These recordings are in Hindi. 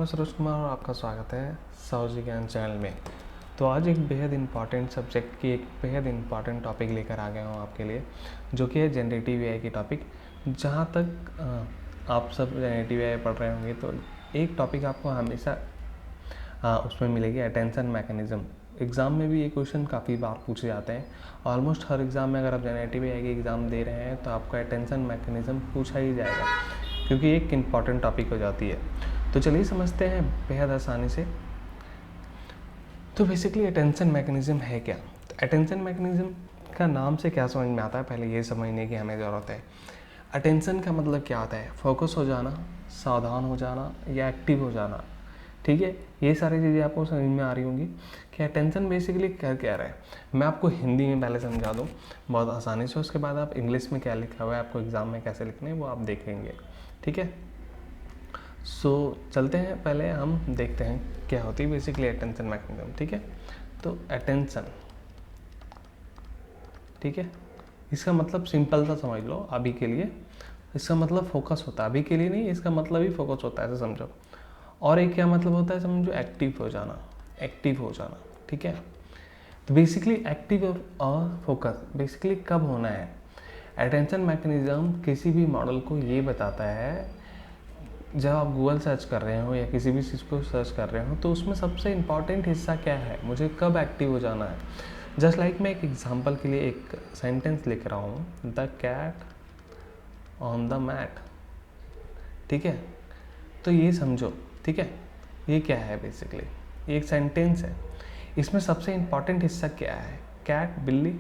मैं सरोज कुमार और आपका स्वागत है साहसी ज्ञान चैनल में। तो आज एक बेहद इंपॉर्टेंट सब्जेक्ट की एक बेहद इंपॉर्टेंट टॉपिक लेकर आ गया हूँ आपके लिए, जो कि है जनरेटिव एआई की टॉपिक। जहाँ तक आप सब जनरेटिव एआई पढ़ रहे होंगे तो एक टॉपिक आपको हमेशा उसमें मिलेगी, अटेंशन मैकेनिज़्म। एग्ज़ाम में भी ये क्वेश्चन काफ़ी बार पूछे जाते हैं। ऑलमोस्ट हर एग्ज़ाम में अगर आप जनरेटिव एआई की एग्ज़ाम दे रहे हैं तो आपका अटेंशन मैकेनिज़्म पूछा ही जाएगा, क्योंकि एक इम्पॉर्टेंट टॉपिक हो जाती है। तो चलिए समझते हैं बेहद आसानी से। तो बेसिकली अटेंशन मैकेनिज़्म है क्या? तो अटेंशन मैकेनिज़्म का नाम से क्या समझ में आता है, पहले ये समझने की हमें ज़रूरत है। अटेंशन का मतलब क्या होता है? फोकस हो जाना, सावधान हो जाना या एक्टिव हो जाना। ठीक है, ये सारी चीज़ें आपको समझ में आ रही होंगी कि अटेंशन बेसिकली कर क्या रहा है। मैं आपको हिंदी में पहले समझा दूँ बहुत आसानी से, उसके बाद आप इंग्लिश में क्या लिखा हुआ है, आपको एग्ज़ाम में कैसे लिखने हैं वो आप देखेंगे। ठीक है, सो चलते हैं, पहले हम देखते हैं क्या होती है बेसिकली अटेंशन मैकेनिज्म। ठीक है, तो अटेंशन, ठीक है, इसका मतलब सिंपल सा समझ लो अभी के लिए, इसका मतलब फोकस होता है। अभी के लिए नहीं, इसका मतलब ही फोकस होता है, ऐसे समझो। और एक क्या मतलब होता है समझो, एक्टिव हो जाना, एक्टिव हो जाना। ठीक है, तो बेसिकली एक्टिव और फोकस बेसिकली कब होना है? अटेंशन मैकेनिज्म किसी भी मॉडल को ये बताता है, जब आप गूगल सर्च कर रहे हो या किसी भी चीज़ को सर्च कर रहे हो तो उसमें सबसे इम्पॉर्टेंट हिस्सा क्या है, मुझे कब एक्टिव हो जाना है। जस्ट लाइक मैं एक एग्जांपल के लिए एक सेंटेंस लिख रहा हूँ, the cat on the mat. ठीक है, तो ये समझो। ठीक है, ये क्या है बेसिकली, ये एक सेंटेंस है। इसमें सबसे इम्पॉर्टेंट हिस्सा क्या है? कैट, बिल्ली।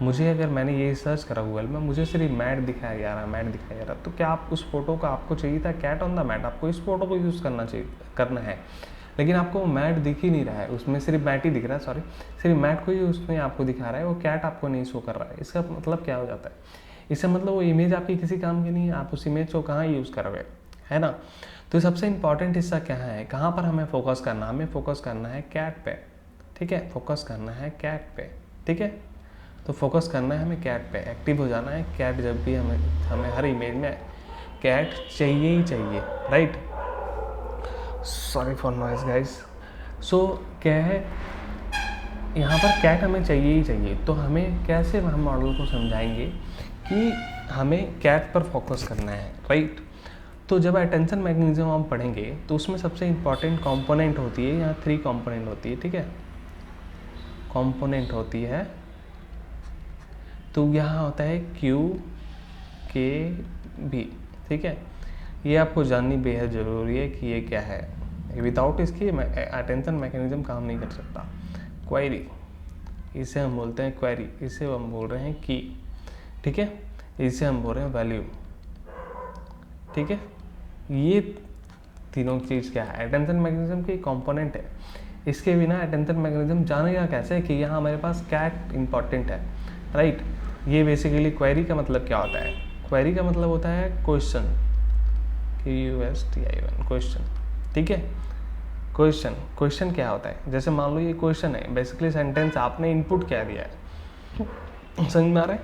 मुझे अगर मैंने ये सर्च करा गूगल में, मुझे सिर्फ मैट दिखाया जा रहा है, मैट दिखाया जा रहा है, तो क्या आप उस फोटो का आपको चाहिए था कैट ऑन द मैट? आपको इस फोटो को यूज़ करना है, लेकिन आपको मैट दिख ही नहीं रहा है, उसमें सिर्फ मैट ही दिख रहा है, सॉरी, सिर्फ मैट को ही उसमें आपको दिखा रहा है, वो कैट आपको नहीं शो कर रहा है। इसका मतलब क्या हो जाता है? इसका मतलब वो इमेज आपकी किसी काम की नहीं है, आप उस इमेज को कहाँ यूज़ करोगे, है ना। तो सबसे इंपॉर्टेंट हिस्सा क्या है, कहाँ पर हमें फोकस करना? हमें फोकस करना है कैट पे। ठीक है, फोकस करना है कैट पे। ठीक है, तो फोकस करना है हमें कैट पे, एक्टिव हो जाना है। कैट जब भी हमें हर इमेज में कैट चाहिए ही चाहिए, right. Sorry for noise guys. So क्या है, यहाँ पर कैट हमें चाहिए ही चाहिए। तो हमें कैसे हम मॉडल को समझाएंगे कि हमें कैट पर फोकस करना है, राइट। तो जब अटेंशन मैकेनिज्म हम पढ़ेंगे तो उसमें सबसे इंपॉर्टेंट कंपोनेंट होती है, यहाँ 3 कंपोनेंट होती है। ठीक है, कंपोनेंट होती है, तो यहाँ होता है Q, K, B। ठीक है, ये आपको जाननी बेहद ज़रूरी है कि ये क्या है। विदाउट इसकी अटेंशन मैकेनिज्म काम नहीं कर सकता। क्वेरी, इसे हम बोलते हैं क्वेरी, इसे हम बोल रहे हैं की। ठीक है, इसे हम बोल रहे हैं वैल्यू। ठीक है, ये तीनों चीज़ क्या है? अटेंशन मैकेनिज्म की कंपोनेंट है। इसके बिना अटेंशन मैकेनिज्म जानेगा कैसे कि यहाँ हमारे पास कैट इंपॉर्टेंट है, राइट। ये बेसिकली क्वेरी का मतलब क्या होता है? क्वेरी का मतलब होता है क्वेश्चन, QUSTION, क्वेश्चन। ठीक है, क्वेश्चन, क्वेश्चन क्या होता है? जैसे मान लो ये क्वेश्चन है, बेसिकली सेंटेंस आपने इनपुट क्या दिया है, समझ में आ रहा है?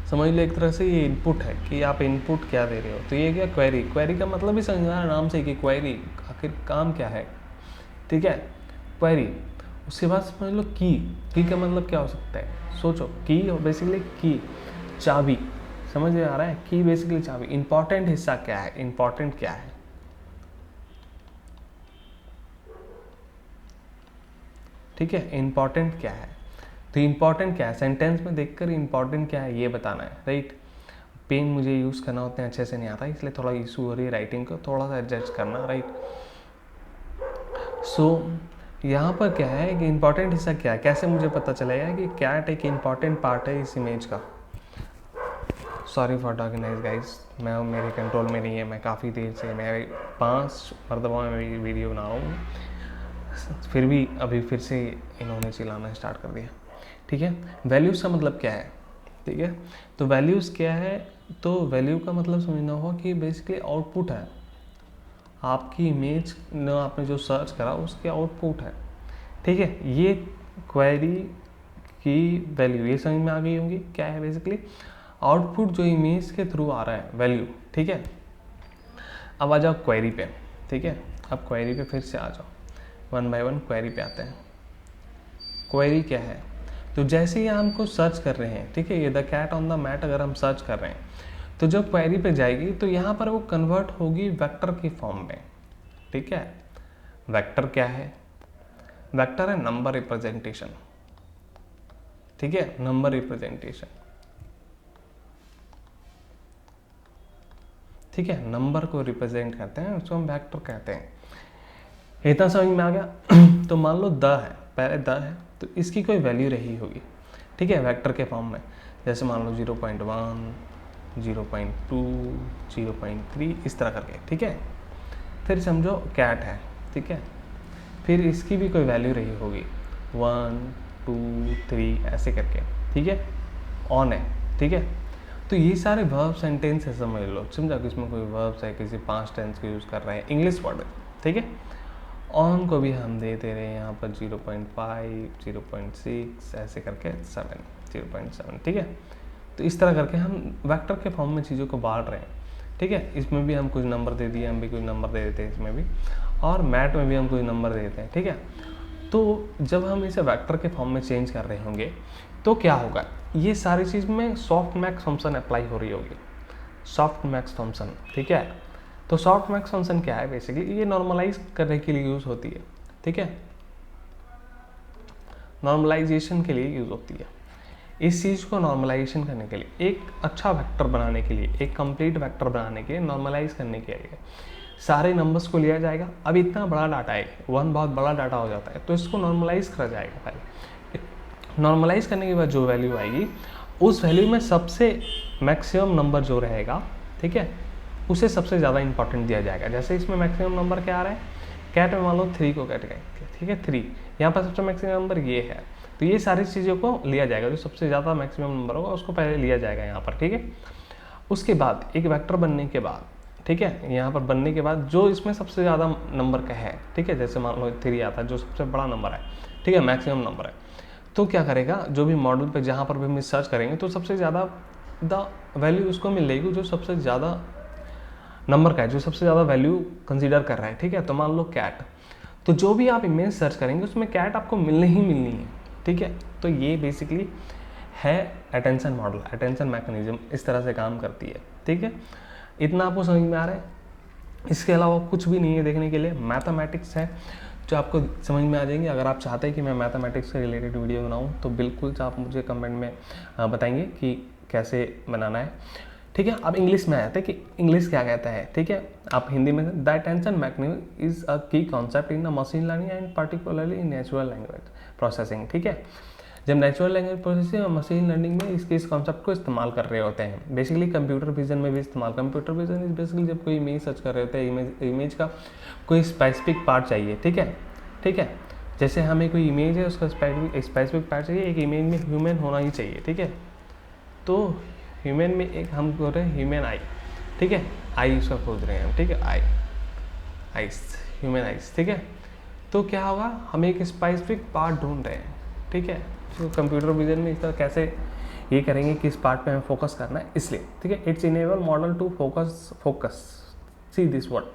समझ लो एक तरह से ये इनपुट है कि आप इनपुट क्या दे रहे हो। तो ये क्या क्वेरी, क्वेरी का मतलब ही समझ में आ रहा है नाम से कि क्वेरी आखिर काम क्या है। ठीक है, क्वेरी। उसके बाद समझ लो की, की का मतलब क्या हो सकता है, सोचो। की और बेसिकली की, चाबी, समझ में आ रहा है? की बेसिकली चाबी। इंपॉर्टेंट हिस्सा क्या है, इंपॉर्टेंट क्या है? ठीक है, इंपॉर्टेंट क्या है? तो इंपॉर्टेंट क्या है, सेंटेंस में देखकर इंपॉर्टेंट क्या है ये बताना है, राइट। पेन मुझे यूज़ करना उतने अच्छे से नहीं आता, इसलिए थोड़ा इशू हो रही है राइटिंग को, थोड़ा सा एडजस्ट करना, राइट। सो यहाँ पर क्या है कि इंपॉर्टेंट हिस्सा क्या है, कैसे मुझे पता चलेगा कि कैट एक इंपॉर्टेंट पार्ट है इस इमेज का। Sorry for talking nice guys, मैं मेरे कंट्रोल में नहीं है, मैं काफ़ी देर से, मैं 5 मरतबा में वीडियो बना रहा हूँ, फिर भी अभी फिर से इन्होंने चिल्लाना स्टार्ट कर दिया। ठीक है, वैल्यूज़ का मतलब क्या है? ठीक है, तो वैल्यूज़ क्या है? तो वैल्यू का मतलब समझना होगा कि बेसिकली आउटपुट है, आपकी इमेज न आपने जो सर्च करा उसके आउटपुट है। ठीक है, ये क्वेरी की वैल्यू ये समझ में आ गई होंगी क्या है बेसिकली आउटपुट जो इमेज के थ्रू आ रहा है, वैल्यू। ठीक है, अब आ जाओ क्वेरी पे। ठीक है, अब क्वेरी पे फिर से आ जाओ, वन बाय वन क्वेरी पे आते हैं। क्वेरी क्या है, तो जैसे ही हम कुछ सर्च कर रहे हैं, ठीक है, ये the cat on the mat अगर हम सर्च कर रहे हैं तो जब क्वेरी पे जाएगी तो यहाँ पर वो कन्वर्ट होगी वेक्टर की फॉर्म में, ठीक है। वेक्टर क्या है, वेक्टर है नंबर रिप्रेजेंटेशन, ठीक है, नंबर रिप्रेजेंटेशन, ठीक है, नंबर को रिप्रेजेंट करते हैं, उसको हम वेक्टर कहते हैं। इतना समझ में आ गया। तो मान लो द है, पहले द है तो इसकी कोई वैल्यू रही होगी, ठीक है, वेक्टर के फॉर्म में, जैसे मान लो 0.1, 0.2, 0.3 इस तरह करके, ठीक है। फिर समझो कैट है, ठीक है, फिर इसकी भी कोई वैल्यू रही होगी 1, 2, 3 ऐसे करके, ठीक है, ऑन है, ठीक है। तो ये सारे वर्ब सेंटेंस है, समझ लो, समझा कि इसमें कोई वर्ब्स है, किसी पास्ट टेंस को यूज़ कर रहे हैं, इंग्लिश वर्ड है, ठीक है। ऑन को भी हम दे रहे हैं यहाँ पर 0.5, 0.6 ऐसे करके 7, 0.7, ठीक है। तो इस तरह करके हम वेक्टर के फॉर्म में चीज़ों को बांट रहे हैं, ठीक है। इसमें भी हम कुछ नंबर दे दिए, हम भी कुछ नंबर दे देते हैं इसमें भी, और मैट में भी हम कुछ नंबर दे देते हैं, ठीक है। तो जब हम इसे वेक्टर के फॉर्म में चेंज कर रहे होंगे तो क्या होगा, ये सारी चीज़ में सॉफ्ट मैक्स फंक्शन अप्लाई हो रही होगी, सॉफ्ट मैक्स फंक्शन, ठीक है। तो सॉफ्ट मैक्स फंक्शन क्या है, बेसिकली ये नॉर्मलाइज करने के लिए यूज़ होती है, ठीक है, नॉर्मलाइजेशन के लिए यूज़ होती है। इस चीज़ को नॉर्मलाइजेशन करने के लिए, एक अच्छा वेक्टर बनाने के लिए, एक कंप्लीट वेक्टर बनाने के लिए, नॉर्मलाइज करने के लिए सारे नंबर्स को लिया जाएगा। अब इतना बड़ा डाटा है, वन बहुत बड़ा डाटा हो जाता है, तो इसको नॉर्मलाइज करा जाएगा। पहले नॉर्मलाइज करने के बाद जो वैल्यू आएगी, उस वैल्यू में सबसे मैक्सिमम नंबर जो रहेगा, ठीक है, उसे सबसे ज़्यादा इंपॉर्टेंट दिया जाएगा। जैसे इसमें मैक्सिमम नंबर क्या आ रहा है, कैट में मान लो 3 को कैट करेंगे, ठीक है, 3, यहाँ पर सबसे मैक्सिमम नंबर ये है, तो ये सारी चीज़ों को लिया जाएगा, जो सबसे ज़्यादा मैक्सिमम नंबर होगा उसको पहले लिया जाएगा यहाँ पर, ठीक है। उसके बाद एक वेक्टर बनने के बाद, ठीक है, यहाँ पर बनने के बाद जो इसमें सबसे ज़्यादा नंबर का है, ठीक है, जैसे मान लो 3 आता है, जो सबसे बड़ा नंबर है, ठीक है, मैक्सिमम नंबर है, तो क्या करेगा, जो भी मॉडल पे जहाँ पर भी हम सर्च करेंगे तो सबसे ज़्यादा द वैल्यू उसको मिलेगी जो सबसे ज़्यादा नंबर का है, जो सबसे ज़्यादा वैल्यू कंसीडर कर रहा है, ठीक है। तो मान लो कैट, तो जो भी आप इमेज सर्च करेंगे उसमें कैट आपको मिलनी ही मिलनी है, ठीक है। तो ये बेसिकली है अटेंशन मॉडल, अटेंशन मैकेनिज्म इस तरह से काम करती है, ठीक है। इतना आपको समझ में आ रहा है। इसके अलावा कुछ भी नहीं है देखने के लिए, मैथमेटिक्स है जो आपको समझ में आ जाएंगे। अगर आप चाहते हैं कि मैं मैथमेटिक्स से रिलेटेड वीडियो बनाऊं तो बिल्कुल आप मुझे कमेंट में बताएंगे कि कैसे बनाना है, ठीक है। अब इंग्लिश में आते हैं कि इंग्लिश क्या कहता है, ठीक है। आप हिंदी में, the attention mechanism is a key concept in the machine learning and particularly in natural language processing, ठीक है। जब नेचुरल लैंग्वेज प्रोसेसिंग और मशीन लर्निंग में इस कॉन्सेप्ट को इस्तेमाल कर रहे होते हैं, बेसिकली कंप्यूटर विजन में भी इस्तेमाल। कंप्यूटर विजन इज बेसिकली जब कोई इमेज सर्च कर रहे होते हैं, इमेज का कोई स्पेसिफिक पार्ट चाहिए, ठीक है, ठीक है। जैसे हमें कोई इमेज है, उसका स्पेसिफिक पार्ट चाहिए, एक इमेज में ह्यूमन होना ही चाहिए, ठीक है। तो ह्यूमन में एक हम बोल रहे हैं ह्यूमन आई, ठीक है, आई उसका खोज रहे हैं हम, ठीक है, आईज, ह्यूमन आईज, ठीक है। तो क्या होगा, हम एक स्पेसिफिक पार्ट ढूंढ रहे हैं, ठीक है। तो कंप्यूटर विजन में इस तरह कैसे ये करेंगे किस पार्ट पे हमें फोकस करना है, इसलिए, ठीक है। It's enable model to focus see this word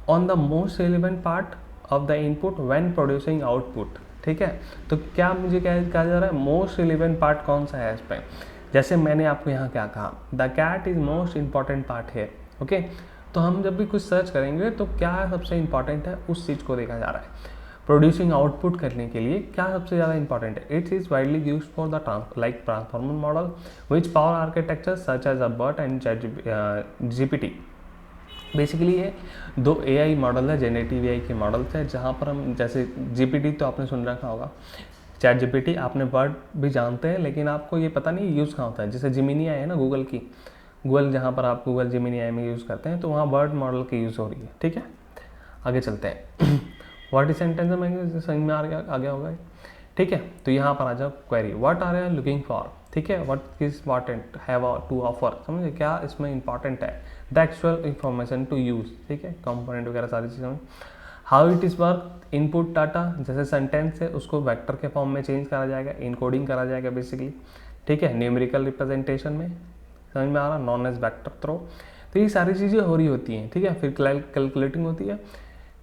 on the most relevant part of the input when producing output, ठीक है। तो क्या मुझे क्या कहा जा रहा है, मोस्ट रिलेवेंट पार्ट कौन सा है इस पर। जैसे मैंने आपको यहाँ क्या कहा, the cat is most important part है, ओके। तो हम जब भी कुछ सर्च करेंगे तो क्या सबसे इंपॉर्टेंट है उस चीज़ को देखा जा रहा है। प्रोड्यूसिंग आउटपुट करने के लिए क्या सबसे ज़्यादा इंपॉर्टेंट है, it is widely used for the transformer model which power architecture such as BERT and GPT। Basically ये 2 AI मॉडल है, जेनरेटिव AI के मॉडल्स है, जहाँ पर हम जैसे GPT तो आपने सुन रखा होगा, चैट GPT आपने BERT भी जानते हैं, लेकिन आपको ये पता नहीं यूज़ कहाँ होता है। जैसे जेमिनी आई है ना गूगल की, गूगल जहाँ पर आप गूगल जेमिनी आई में यूज़ करते हैं, तो वहाँ BERT मॉडल की यूज़ हो रही है, ठीक है। आगे चलते हैं। व्हाट इज सेंटेंस में समझ में आ गया होगा, ठीक है। तो यहाँ पर आ जाओ query, what are you looking for, ठीक है, what is important have to offer, समझे क्या इसमें इंपॉर्टेंट है, the actual information to use, ठीक है, कंपोनेंट वगैरह सारी चीज़ें। How it is work, input data, जैसे सेंटेंस है उसको वेक्टर के फॉर्म में चेंज करा जाएगा, इनकोडिंग करा जाएगा बेसिकली, ठीक है, न्यूमेरिकल रिप्रेजेंटेशन में, समझ में आ रहा, नॉन एज वेक्टर थ्रो। तो ये सारी चीज़ें हो रही होती हैं, ठीक है। फिर कैलकुलेटिंग होती है,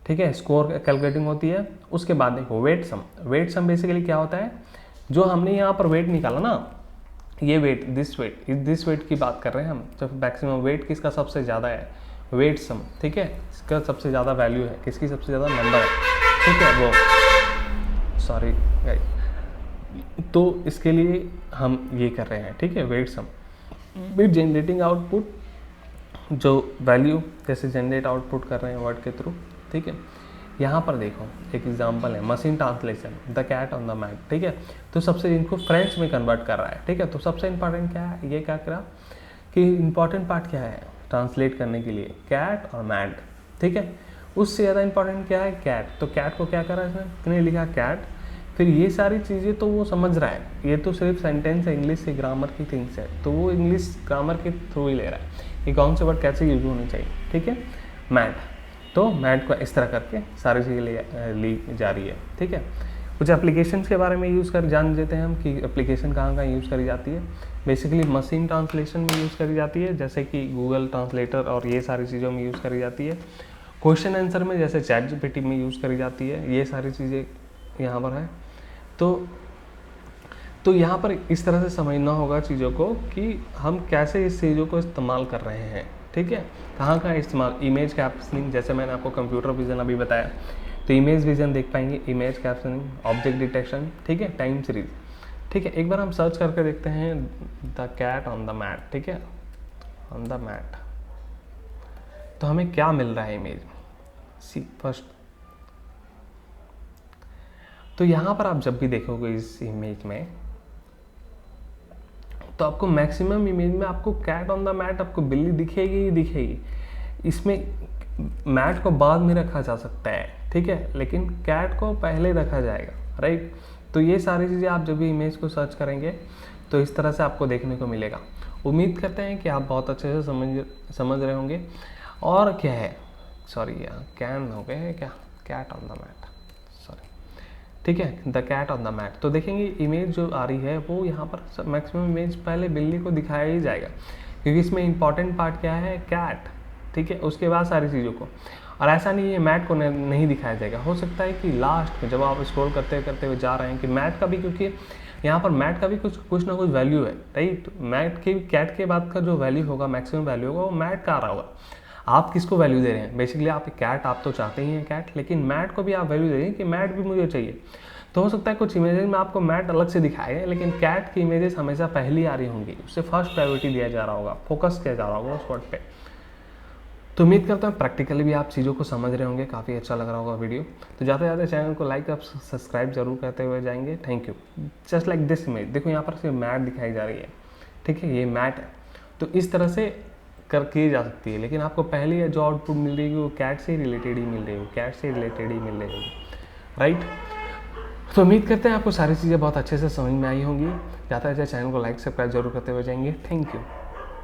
ठीक है, स्कोर कैलकुलेटिंग होती है। उसके बाद देखो वेट सम। वेट सम बेसिकली क्या होता है, जो हमने यहाँ पर वेट निकाला ना, ये वेट, दिस वेट की बात कर रहे हैं हम, जब मैक्सिमम वेट किसका सबसे ज़्यादा है, वेट सम, ठीक है, इसका सबसे ज़्यादा वैल्यू है, किसकी सबसे ज़्यादा नंबर है, ठीक है, वो सॉरी गाइस, तो इसके लिए हम ये कर रहे हैं, ठीक है, weight sum with generating output, जो वैल्यू जैसे जनरेट आउटपुट कर रहे हैं वर्ड के थ्रू, ठीक है। यहाँ पर देखो एक एग्जांपल है, machine translation, the cat on the mat, ठीक है, तो सबसे इनको फ्रेंच में कन्वर्ट कर रहा है, ठीक है। तो सबसे इंपॉर्टेंट क्या है, ये क्या करा कि इंपॉर्टेंट पार्ट क्या है ट्रांसलेट करने के लिए, कैट और मैट, ठीक है। उससे ज़्यादा इंपॉर्टेंट क्या है, कैट, तो कैट को क्या करा इसने लिखा कैट, फिर ये सारी चीज़ें तो वो समझ रहा है, ये तो सिर्फ सेंटेंस है, इंग्लिश से ग्रामर की थिंग्स है, तो वो इंग्लिश ग्रामर के थ्रू ही ले रहा है कि कौन से वर्ड कैसे यूज होने चाहिए, ठीक है। मैट, तो मैट को इस तरह करके सारी चीज़ें ली जा रही है, ठीक है। कुछ एप्लीकेशंस के बारे में यूज़ कर जान लेते हैं हम कि एप्लीकेशन कहाँ कहाँ यूज़ करी जाती है। बेसिकली मशीन ट्रांसलेशन में यूज़ करी जाती है, जैसे कि गूगल ट्रांसलेटर और ये सारी चीज़ों में यूज़ करी जाती है। क्वेश्चन आंसर में जैसे चैट जीपीटी में यूज़ करी जाती है, ये सारी चीज़ें यहाँ पर है। तो यहाँ पर इस तरह से समझना होगा चीज़ों को कि हम कैसे इस चीज़ों को इस्तेमाल कर रहे हैं, ठीक है, कहाँ कहाँ इस्तेमाल। इमेज कैप्शनिंग, जैसे मैंने आपको कंप्यूटर विजन अभी बताया, तो इमेज विजन देख पाएंगे, इमेज कैप्शनिंग, ऑब्जेक्ट डिटेक्शन, ठीक है, टाइम सीरीज, ठीक है। एक बार हम सर्च करके देखते हैं the cat on the mat, ठीक है, ऑन द मैट, तो हमें क्या मिल रहा है इमेज, सी फर्स्ट। तो यहाँ पर आप जब भी देखोगे इस इमेज में, तो आपको मैक्सिमम इमेज में आपको कैट ऑन द मैट, आपको बिल्ली दिखेगी ही दिखेगी। इसमें मैट को बाद में रखा जा सकता है, ठीक है, लेकिन कैट को पहले रखा जाएगा, राइट। तो ये सारी चीज़ें आप जब भी इमेज को सर्च करेंगे तो इस तरह से आपको देखने को मिलेगा। उम्मीद करते हैं कि आप बहुत अच्छे से समझ रहे होंगे। और क्या है, सॉरी यहाँ कैन हो गए हैं क्या, cat on the mat, sorry, ठीक है, the cat on the mat. तो देखेंगे इमेज जो आ रही है वो यहाँ पर मैक्सिमम इमेज पहले बिल्ली को दिखाया ही जाएगा, क्योंकि इसमें इंपॉर्टेंट पार्ट क्या है, कैट, ठीक है, उसके बाद सारी चीज़ों को। और ऐसा नहीं है मैट को नहीं दिखाया जाएगा, हो सकता है कि लास्ट में जब आप स्क्रॉल करते हुए जा रहे हैं कि मैट का भी, क्योंकि यहाँ पर मैट का भी कुछ ना कुछ वैल्यू है, राइट। मैट के कैट के बाद का जो वैल्यू होगा, मैक्सिमम वैल्यू होगा, वो मैट का आ रहा होगा। आप किसको वैल्यू दे रहे हैं, बेसिकली आप कैट, आप तो चाहते ही हैं कैट, लेकिन मैट को भी आप वैल्यू दे रहे हैं कि मैट भी मुझे चाहिए। तो हो सकता है कुछ इमेजेस में आपको मैट अलग से दिखाए हैं, लेकिन कैट की इमेजेस हमेशा पहली आ रही होंगी, उससे फर्स्ट प्रायोरिटी दिया जा रहा होगा, फोकस किया जा रहा होगा उस वर्ड पे। तो उम्मीद करता हूँ प्रैक्टिकली भी आप चीज़ों को समझ रहे होंगे, काफ़ी अच्छा लग रहा होगा वीडियो। तो जाते जाते चैनल को लाइक और सब्सक्राइब जरूर करते हुए जाएंगे। Thank you. Just like this image, देखो यहाँ पर सिर्फ मैट दिखाई जा रही है, ठीक है, ये मैट है। तो इस तरह से की जा सकती है, लेकिन आपको पहले जो आउटपुट मिल रही है वो कैट से रिलेटेड ही मिल रही है, कैट से रिलेटेड ही मिल रही है, राइट। तो उम्मीद करते हैं आपको सारी चीज़ें बहुत अच्छे से समझ में आई होंगी। जाता है चैनल को लाइक सब्सक्राइब जरूर करते हुए जाएंगे। Thank you.